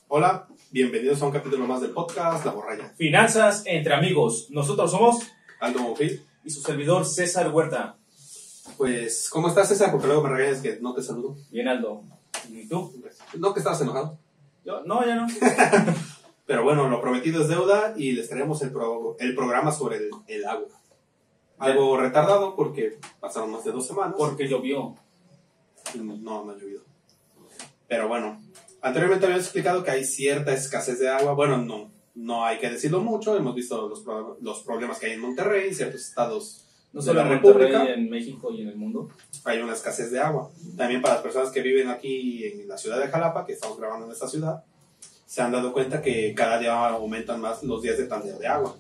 Hola, bienvenidos a un capítulo más del podcast La Borralla. Finanzas entre amigos. Nosotros somos Aldo Monfil. y su servidor César Huerta. Pues, ¿cómo estás, César? Porque luego me regañas que no te saludo. Bien, Aldo. ¿Y tú? No, que estabas enojado. Yo, no, ya no. Pero bueno, lo prometido es deuda y les traemos el programa sobre el agua. Algo retardado porque pasaron más de 2 semanas. Porque llovió. No ha llovido. Pero bueno, anteriormente habíamos explicado que hay cierta escasez de agua. Bueno, no hay que decirlo mucho. Hemos visto los problemas que hay en Monterrey, en ciertos estados No de solo la en Monterrey, República. en México y en el mundo. Hay una escasez de agua. También para las personas que viven aquí en la ciudad de Jalapa, que estamos grabando en esta ciudad, se han dado cuenta que cada día aumentan más los días de tandeo de agua.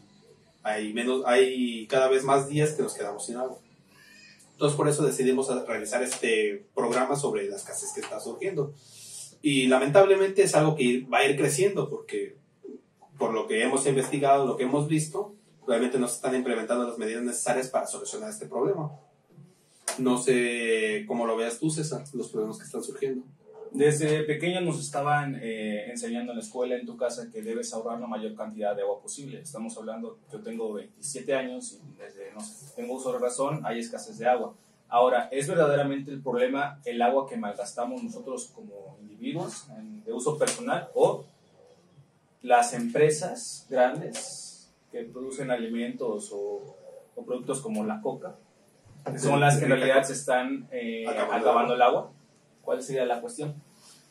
Hay cada vez más días que nos quedamos sin agua. Entonces por eso decidimos realizar este programa sobre la escasez que está surgiendo. Y lamentablemente es algo que va a ir creciendo porque por lo que hemos investigado, lo que hemos visto, realmente no se están implementando las medidas necesarias para solucionar este problema. No sé cómo lo veas tú, César, los problemas que están surgiendo. Desde pequeños nos estaban enseñando en la escuela, en tu casa, que debes ahorrar la mayor cantidad de agua posible. Estamos hablando, yo tengo 27 años y desde, no sé, tengo uso de razón, hay escasez de agua. Ahora, ¿es verdaderamente el problema el agua que malgastamos nosotros como individuos de uso personal o las empresas grandes que producen alimentos o productos como la coca, que son las que en realidad se están acabando el agua? ¿Cuál sería la cuestión?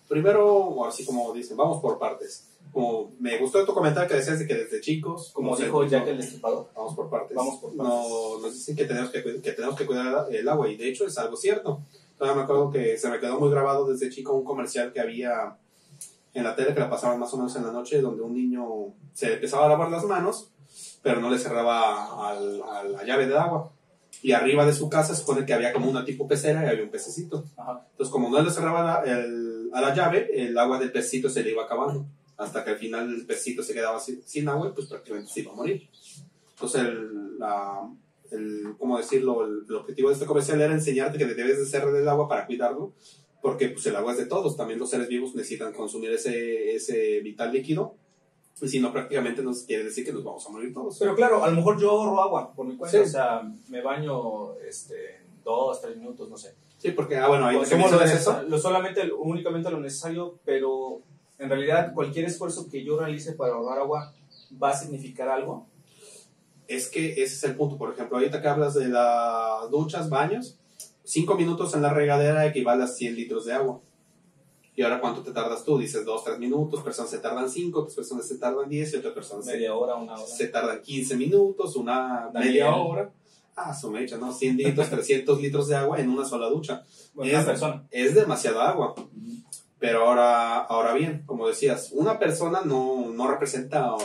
Primero, así como dicen, vamos por partes. Como me gustó tu comentario que decías de que desde chicos, Como dijo Jack el Destripador. Vamos por partes. Vamos por partes. Nos dicen que tenemos que cuidar el agua y de hecho es algo cierto. Todavía me acuerdo que se me quedó muy grabado desde chico un comercial que había en la tele que la pasaban más o menos en la noche, donde un niño se empezaba a lavar las manos, pero no le cerraba a la llave de agua. Y arriba de su casa se supone que había como una tipo pecera y había un pececito. Ajá. Entonces, como no le cerraba a la llave, el agua del pececito se le iba acabando. Hasta que al final el pececito se quedaba sin agua y pues prácticamente se iba a morir. Entonces, ¿cómo decirlo? El objetivo de este comercial era enseñarte que debes de cerrar el agua para cuidarlo, porque pues el agua es de todos. También los seres vivos necesitan consumir ese vital líquido. Y si no, prácticamente nos quiere decir que nos vamos a morir todos. Pero claro, a lo mejor yo ahorro agua por mi cuenta. Sí. O sea, me baño 2, 3 minutos, no sé. Sí, porque, bueno, ahí únicamente lo necesario, pero en realidad cualquier esfuerzo que yo realice para ahorrar agua va a significar algo. Es que ese es el punto. Por ejemplo, ahorita que hablas de las duchas, baños, 5 minutos en la regadera equivale a 100 litros de agua. ¿Y ahora cuánto te tardas tú? Dices 2, 3 minutos, personas se tardan 5, otras personas se tardan 10 y otras personas media hora, una hora. Se tardan 15 minutos, media hora. Su mecha, ¿no? 100 litros, 300 litros de agua en una sola ducha. Es demasiada agua. Uh-huh. Pero ahora bien, como decías, una persona no representa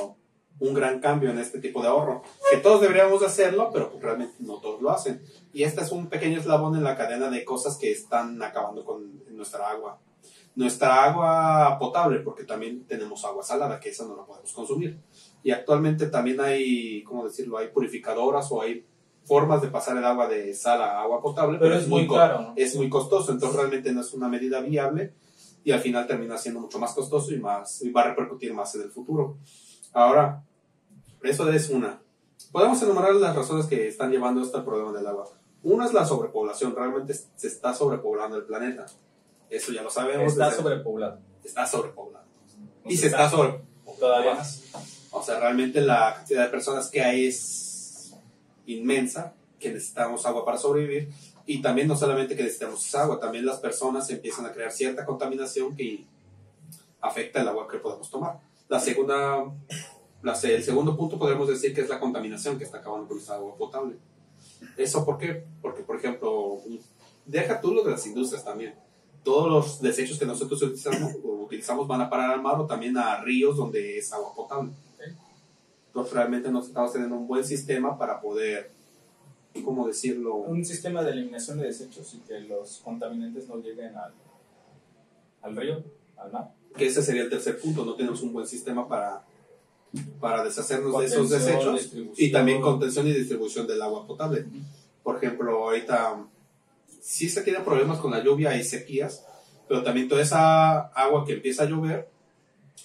un gran cambio en este tipo de ahorro. Que todos deberíamos hacerlo, pero realmente no todos lo hacen. Y este es un pequeño eslabón en la cadena de cosas que están acabando con nuestra agua. Nuestra agua potable, porque también tenemos agua salada, que esa no la podemos consumir. Y actualmente también hay, ¿cómo decirlo? Hay purificadoras o hay formas de pasar el agua de sal a agua potable, pero es muy caro, ¿no? Es muy costoso, entonces realmente no es una medida viable y al final termina siendo mucho más costoso y va a repercutir más en el futuro. Ahora, eso es una. Podemos enumerar las razones que están llevando este problema del agua. Una es la sobrepoblación, realmente se está sobrepoblando el planeta. Eso ya lo sabemos. Está sobrepoblado. Está sobrepoblado. Y se está sobrepoblando. Todavía más. O sea, realmente la cantidad de personas que hay es inmensa, que necesitamos agua para sobrevivir. Y también no solamente que necesitamos esa agua, también las personas empiezan a crear cierta contaminación que afecta el agua que podemos tomar. El segundo punto podríamos decir que es la contaminación que está acabando con esa agua potable. ¿Eso por qué? Porque, por ejemplo, deja tú lo de las industrias también. Todos los desechos que nosotros utilizamos van a parar al mar o también a ríos donde es agua potable. Entonces realmente no estamos teniendo un buen sistema para poder, ¿cómo decirlo? Un sistema de eliminación de desechos y que los contaminantes no lleguen al río, al mar. Que ese sería el tercer punto, no tenemos un buen sistema para deshacernos de esos desechos y también contención y distribución del agua potable. Por ejemplo, ahorita sí se tienen problemas con la lluvia y sequías, pero también toda esa agua que empieza a llover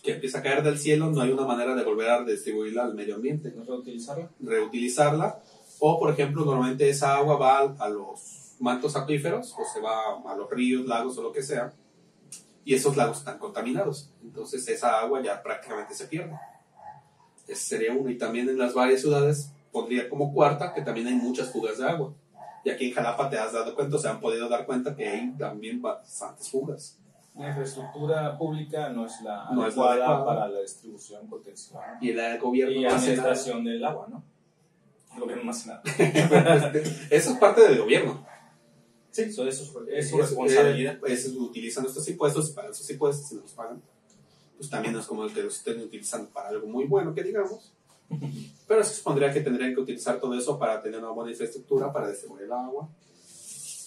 que empieza a caer del cielo, no hay una manera de volver a distribuirla al medio ambiente. Reutilizarla. O, por ejemplo, normalmente esa agua va a los mantos acuíferos, o se va a los ríos, lagos o lo que sea, y esos lagos están contaminados. Entonces esa agua ya prácticamente se pierde. Ese sería uno. Y también en las varias ciudades pondría como cuarta que también hay muchas fugas de agua. Y aquí en Jalapa te has dado cuenta, se han podido dar cuenta que hay también bastantes fugas. La infraestructura pública no es la adecuada para la distribución, protección y el gobierno y administración del agua, ¿no? El gobierno no hace nada. Eso es parte del gobierno. Sí, eso es su responsabilidad. Utilizan estos impuestos y para esos impuestos, si no los pagan, pues también no es como el que los estén utilizando para algo muy bueno, que digamos. Pero se supondría que tendrían que utilizar todo eso para tener una buena infraestructura, para distribuir el agua.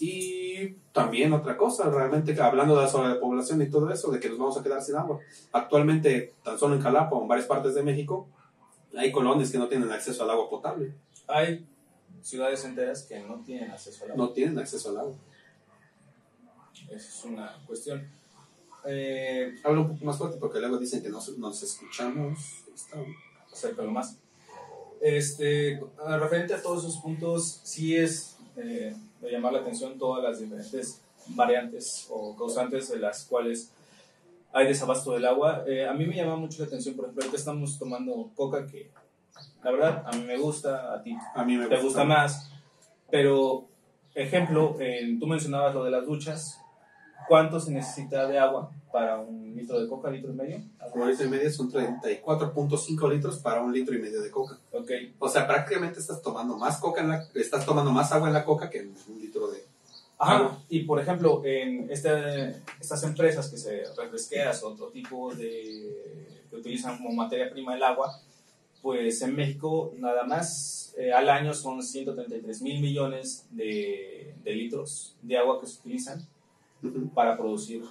Y también otra cosa, realmente hablando de la sobrepoblación y todo eso, de que nos vamos a quedar sin agua. Actualmente, tan solo en Jalapa o en varias partes de México, hay colonias que no tienen acceso al agua potable. Hay ciudades enteras que no tienen acceso al agua. No tienen acceso al agua. Esa es una cuestión. Habla un poco más fuerte porque luego dicen que nos escuchamos. Acércalo más. Referente a todos esos puntos, sí es de llamar la atención todas las diferentes variantes o causantes de las cuales hay desabasto del agua. A mí me llama mucho la atención, por ejemplo, ahorita estamos tomando coca, que la verdad a mí me gusta, a ti te gusta más, pero ejemplo, tú mencionabas lo de las duchas. ¿Cuánto se necesita de agua para un litro de coca, litro y medio? Un litro y medio son 34.5 litros para un litro y medio de coca. Okay. O sea, prácticamente estás tomando más agua en la coca que en un litro de agua. Y por ejemplo, en estas empresas que se refresqueras o otro tipo que utilizan como materia prima el agua, pues en México nada más al año son 133,000 millones de litros de agua que se utilizan para producir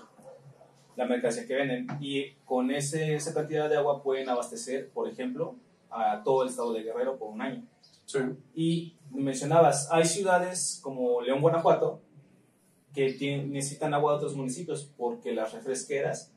la mercancía que venden, y con esa cantidad de agua pueden abastecer, por ejemplo, a todo el estado de Guerrero por un año. Sí. Y mencionabas, hay ciudades como León, Guanajuato, que necesitan agua de otros municipios porque las refresqueras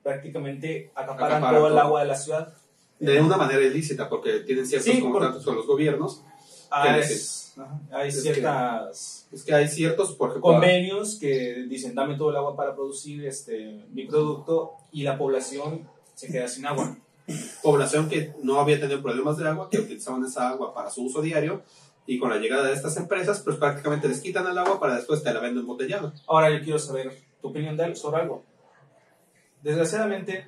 prácticamente acaparan todo el agua de la ciudad. De una manera ilícita, porque tienen ciertos contratos con los gobiernos. Hay ciertas... Es que hay ciertos convenios que dicen, dame todo el agua para producir mi producto, y la población se queda sin agua. Población que no había tenido problemas de agua, que utilizaban esa agua para su uso diario, y con la llegada de estas empresas, pues prácticamente les quitan el agua para después te la venden embotellada. Ahora yo quiero saber tu opinión sobre algo. Desgraciadamente,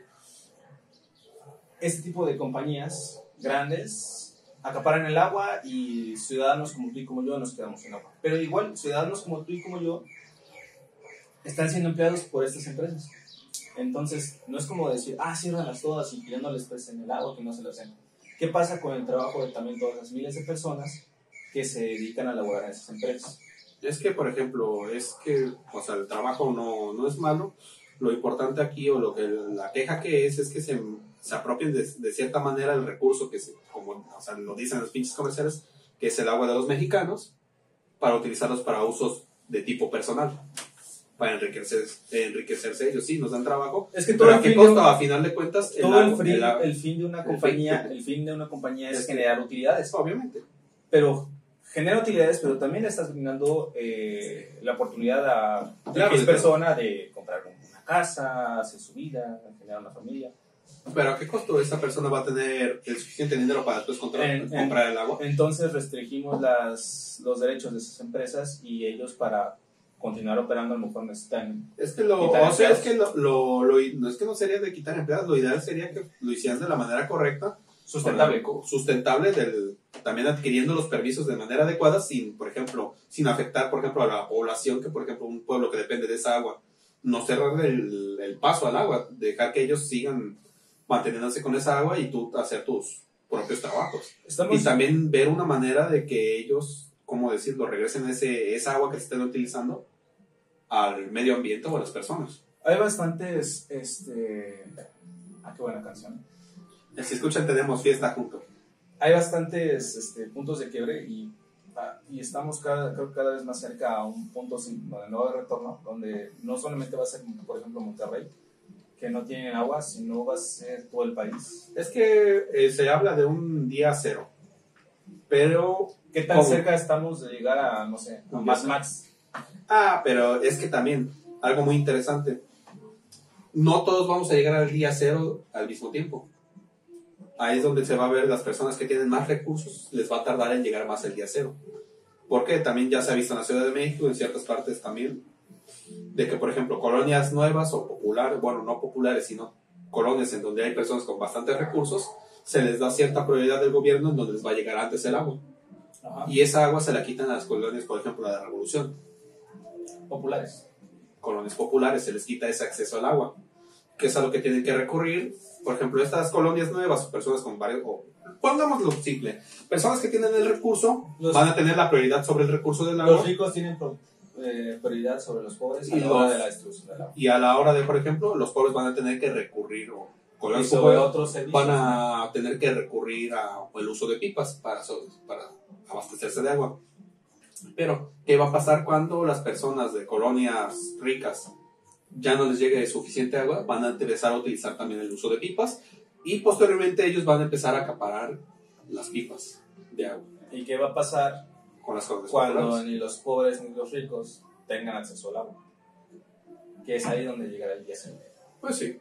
este tipo de compañías grandes acaparan el agua y ciudadanos como tú y como yo nos quedamos sin agua. Pero igual, ciudadanos como tú y como yo están siendo empleados por estas empresas. Entonces, no es como decir, ciérranlas todas y que ya no les presten el agua, que no se lo hacen. ¿Qué pasa con el trabajo de también todas las miles de personas que se dedican a laborar en esas empresas? Es que, por ejemplo, el trabajo no es malo. Lo importante aquí, o la queja que es que se apropien de cierta manera el recurso lo dicen los pinches comerciales, que es el agua de los mexicanos, para utilizarlos para usos de tipo personal, para enriquecerse ellos. Sí, nos dan trabajo, es que pero ¿a qué costo? A final de cuentas, el fin de una compañía es generar utilidades. Obviamente. Pero genera utilidades, pero también estás brindando la oportunidad a X persona de comprar una casa, hacer su vida, generar una familia. ¿Pero a qué costo esta persona va a tener el suficiente dinero para después comprar el agua? Entonces restringimos los derechos de esas empresas, y ellos, para continuar operando, a lo mejor necesitan... Es que no es que no sería de quitar empleados, lo ideal sería que lo hicieran de la manera correcta, sustentable, también adquiriendo los permisos de manera adecuada, sin afectar, por ejemplo, a la población, que por ejemplo un pueblo que depende de esa agua, no cerrar el paso al agua, dejar que ellos sigan manteniéndose con esa agua y tú hacer tus propios trabajos. Y también ver una manera de que ellos, regresen esa agua que se estén utilizando al medio ambiente o a las personas. Hay bastantes, qué buena canción. Si escuchan, tenemos fiesta junto. Hay bastantes puntos de quiebre, y estamos creo cada vez más cerca a un punto de no retorno, donde no solamente va a ser, por ejemplo, Monterrey, que no tienen agua, si no va a ser todo el país. Es que se habla de un día cero, pero... ¿Qué tan cerca estamos de llegar a, no sé, a Mad Max? Pero es que también, algo muy interesante, no todos vamos a llegar al día cero al mismo tiempo. Ahí es donde se va a ver las personas que tienen más recursos, les va a tardar en llegar más el día cero. Porque también ya se ha visto en la Ciudad de México, en ciertas partes también, de que, por ejemplo, colonias nuevas o populares, bueno, no populares, sino colonias en donde hay personas con bastantes recursos, se les da cierta prioridad del gobierno en donde les va a llegar antes el agua. Ajá. Y esa agua se la quitan a las colonias, por ejemplo, la de Revolución. Populares. Colonias populares, se les quita ese acceso al agua, que es a lo que tienen que recurrir. Por ejemplo, estas colonias nuevas, o personas con varios, o pongámoslo simple, personas que tienen el recurso van a tener la prioridad sobre el recurso del agua. Los ricos tienen prioridad sobre los pobres a la hora de la distribución del agua. Y a la hora de, por ejemplo, los pobres van a tener que recurrir, o colonias sobre otros servicios, van a tener que recurrir al uso de pipas para abastecerse de agua. Pero, ¿qué va a pasar cuando las personas de colonias ricas ya no les llegue suficiente agua? Van a empezar a utilizar también el uso de pipas y posteriormente ellos van a empezar a acaparar las pipas de agua. ¿Y qué va a pasar con las colonias cuando populares? Ni los pobres ni los ricos tengan acceso al agua? Que es ahí donde llegará el día cero. Pues sí.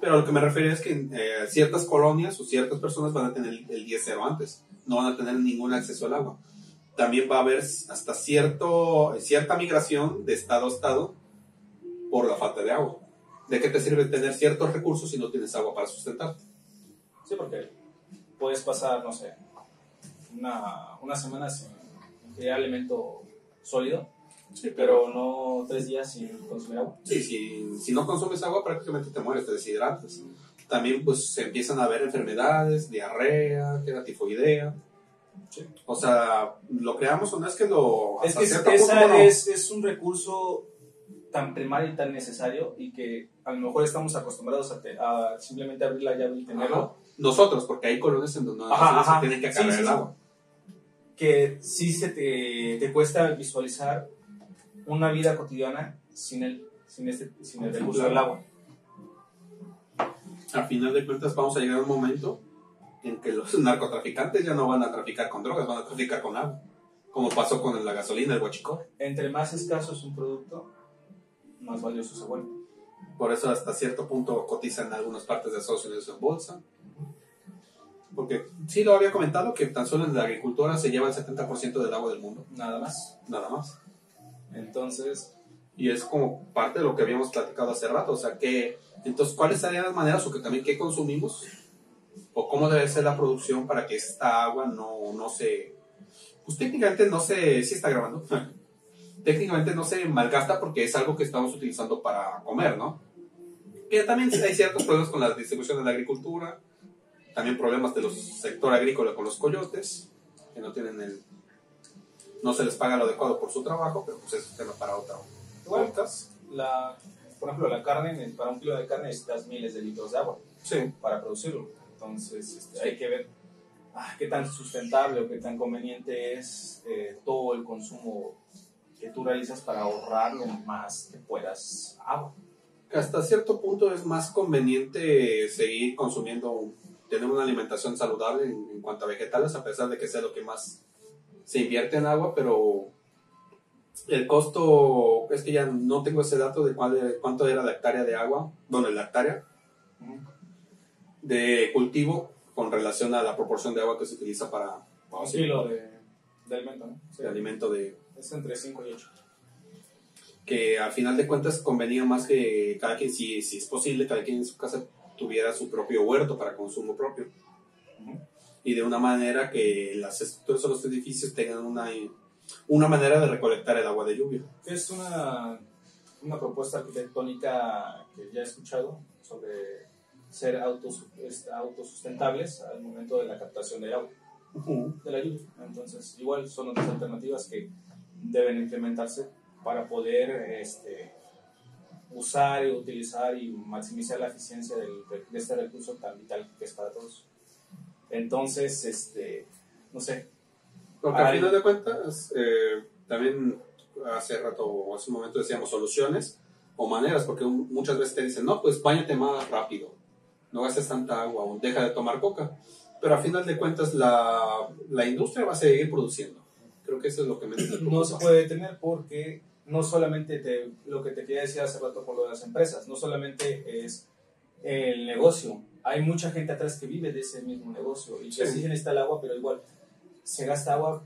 Pero lo que me refiero es que ciertas colonias o ciertas personas van a tener el día cero antes. No van a tener ningún acceso al agua. También va a haber hasta cierta migración de estado a estado por la falta de agua. ¿De qué te sirve tener ciertos recursos si no tienes agua para sustentarte? Sí, porque puedes pasar, no sé, una semana sin ingerir alimento sólido, sí, pero no 3 días sin consumir agua. Sí, si no consumes agua prácticamente te mueres, te deshidratas. También pues se empiezan a ver enfermedades, diarrea, tifoidea. Sí. O sea, lo creamos o no es que lo... Es que es un recurso tan primario y tan necesario y que a lo mejor estamos acostumbrados a simplemente abrir la llave y tenerlo. Ajá. Nosotros, porque hay colonias en donde se tienen que cargar el agua. Que sí te cuesta visualizar una vida cotidiana sin el recurso del agua. Al final de cuentas vamos a llegar a un momento en que los narcotraficantes ya no van a traficar con drogas, van a traficar con agua, como pasó con la gasolina, el huachicol. Entre más escaso es un producto, más valioso se vuelve. Por eso hasta cierto punto cotizan en algunas partes de Estados Unidos en bolsa. Porque sí lo había comentado que tan solo en la agricultura se lleva el 70% del agua del mundo. Nada más. Nada más. Entonces... Y es como parte de lo que habíamos platicado hace rato. O sea, entonces, ¿cuáles serían las maneras o que también qué consumimos? O cómo debe ser la producción para que esta agua no se... Pues técnicamente no se... ¿Sí está grabando? Técnicamente no se malgasta porque es algo que estamos utilizando para comer, ¿no? Que también hay ciertos problemas con la distribución de la agricultura, también problemas del sector agrícola con los coyotes, que no se les paga lo adecuado por su trabajo, pero pues es un tema para otra. Igual, por ejemplo, la carne, para un kilo de carne necesitas miles de litros de agua para producirlo. Entonces hay que ver qué tan sustentable o qué tan conveniente es todo el consumo que tú realizas para ahorrar lo más que puedas agua. Hasta cierto punto es más conveniente seguir consumiendo, tener una alimentación saludable en cuanto a vegetales, a pesar de que sea lo que más se invierte en agua, pero el costo, es que ya no tengo ese dato de cuánto era la hectárea de agua, bueno, la hectárea de cultivo con relación a la proporción de agua que se utiliza para... Un kilo de alimento, ¿no? Sí. De alimento es entre 5 y 8. Que al final de cuentas convenía más que cada quien, si es posible, cada quien en su casa tuviera su propio huerto para consumo propio. Y de una manera que todos los edificios tengan una manera de recolectar el agua de lluvia. Es una propuesta arquitectónica que ya he escuchado sobre ser autosustentables al momento de la captación de agua, de la lluvia. Entonces, igual son otras alternativas que deben implementarse para poder usar y utilizar y maximizar la eficiencia de este recurso tan vital que es para todos. Entonces, no sé. Porque al final de cuentas, también hace un momento decíamos soluciones. o maneras, porque muchas veces te dicen, no, pues báñate más rápido, no gastes tanta agua, o deja de tomar coca. Pero a final de cuentas la industria va a seguir produciendo. Creo que eso es lo que no se puede detener porque no solamente lo que te quería decir hace rato por lo de las empresas, no solamente es el negocio, hay mucha gente atrás que vive de ese mismo negocio y que sí se necesita el agua, pero igual se gasta agua,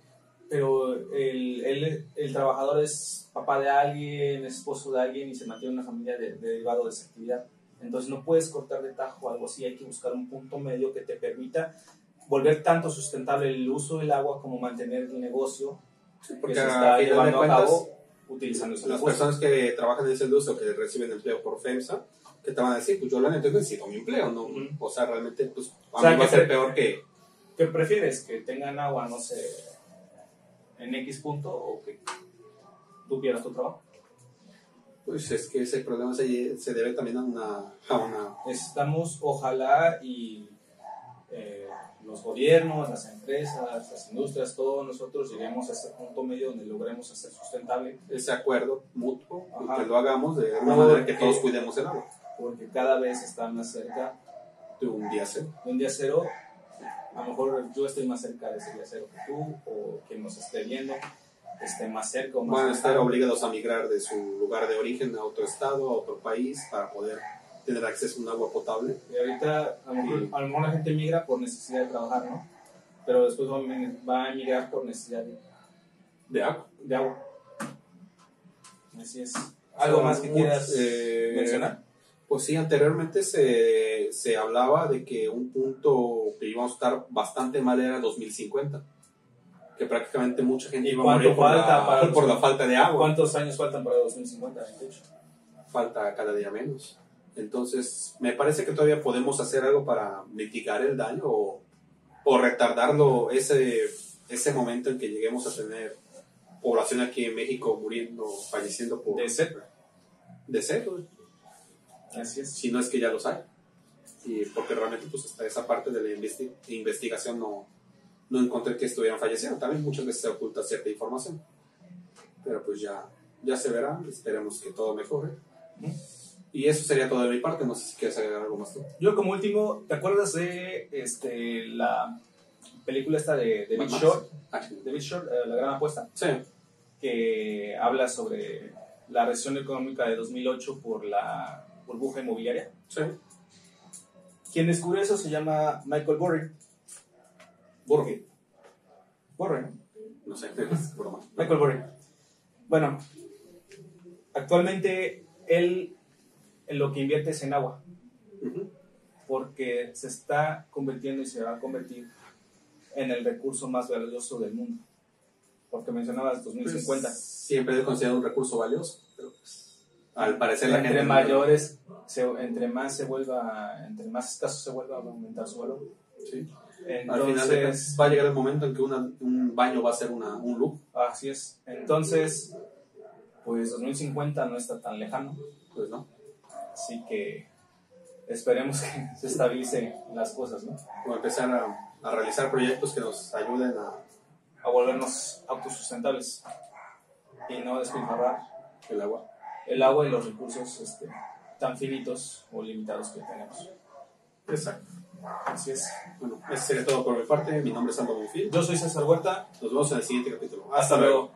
pero el trabajador es papá de alguien, esposo de alguien y se mantiene una familia derivado de esa actividad. Entonces no puedes cortar de tajo algo así, hay que buscar un punto medio que te permita volver tanto sustentable el uso del agua como mantener el negocio porque que se está llevando a cabo utilizando ese las personas que trabajan en ese industria o que reciben empleo por FEMSA, que te van a decir, pues yo la neta necesito mi empleo, ¿no? O sea, realmente, pues a mí va a ser peor que... ¿Qué prefieres? ¿Que tengan agua, no sé, en X punto o que tú pierdas tu trabajo? Pues es que ese problema se debe también a una... Necesitamos, ojalá, y los gobiernos, las empresas, las industrias, todos nosotros lleguemos a ese punto medio donde logremos hacer sustentable ese acuerdo mutuo, que lo hagamos de una manera que todos cuidemos el agua. Porque cada vez está más cerca de un día cero. De un día cero, a lo mejor yo estoy más cerca de ese día cero que tú, o quien nos esté viendo esté más cerca o más van a estar obligados a migrar de su lugar de origen a otro estado, a otro país, para poder tener acceso a un agua potable. Y ahorita a lo mejor la gente migra por necesidad de trabajar, ¿no? Pero después va a migrar por necesidad de agua. De agua. Así es. ¿Algo más que quieras mencionar? Pues sí, anteriormente se hablaba de que un punto que íbamos a estar bastante mal era 2050. Que prácticamente mucha gente iba a morir por la falta de agua. ¿Cuántos años faltan para 2050? 28. Falta cada día menos. Entonces, me parece que todavía podemos hacer algo para mitigar el daño o retardarlo ese momento en que lleguemos a tener población aquí en México muriendo, falleciendo por... De sed. De sed. Así es. Si no es que ya los hay. Y porque realmente pues hasta esa parte de la investigación no encontré que estuvieran falleciendo. También muchas veces se oculta cierta información. Pero pues ya se verá. Esperemos que todo mejore. Y eso sería todo de mi parte. No sé si quieres agregar algo más tú. Yo como último, ¿te acuerdas de la película esta de Big Short? De Big Short, La Gran Apuesta. Sí. Que habla sobre la recesión económica de 2008 por la burbuja inmobiliaria. Sí. Quien descubrió eso se llama Michael Burry. Burry, ¿no? No sé, es broma. Michael Burry. Bueno, actualmente él en lo que invierte es en agua. Porque se está convirtiendo y se va a convertir en el recurso más valioso del mundo. Porque mencionabas 2050. Pues, siempre he considerado un recurso valioso, pero pues, al parecer la gente... Entre más escaso se vuelva, va a aumentar su valor. Sí. Entonces, al final va a llegar el momento en que un baño va a ser un lujo. Así es. Entonces, pues 2050 no está tan lejano. Pues no. Así que esperemos que se estabilicen las cosas, ¿no? O empezar a realizar proyectos que nos ayuden a volvernos autosustentables y no despilfarrar el agua y los recursos tan finitos o limitados que tenemos. Exacto. Así es. Bueno, eso sería todo por mi parte. Mi nombre es Sandro Bonfil. Yo soy César Huerta. Nos vemos en el siguiente capítulo. Hasta luego.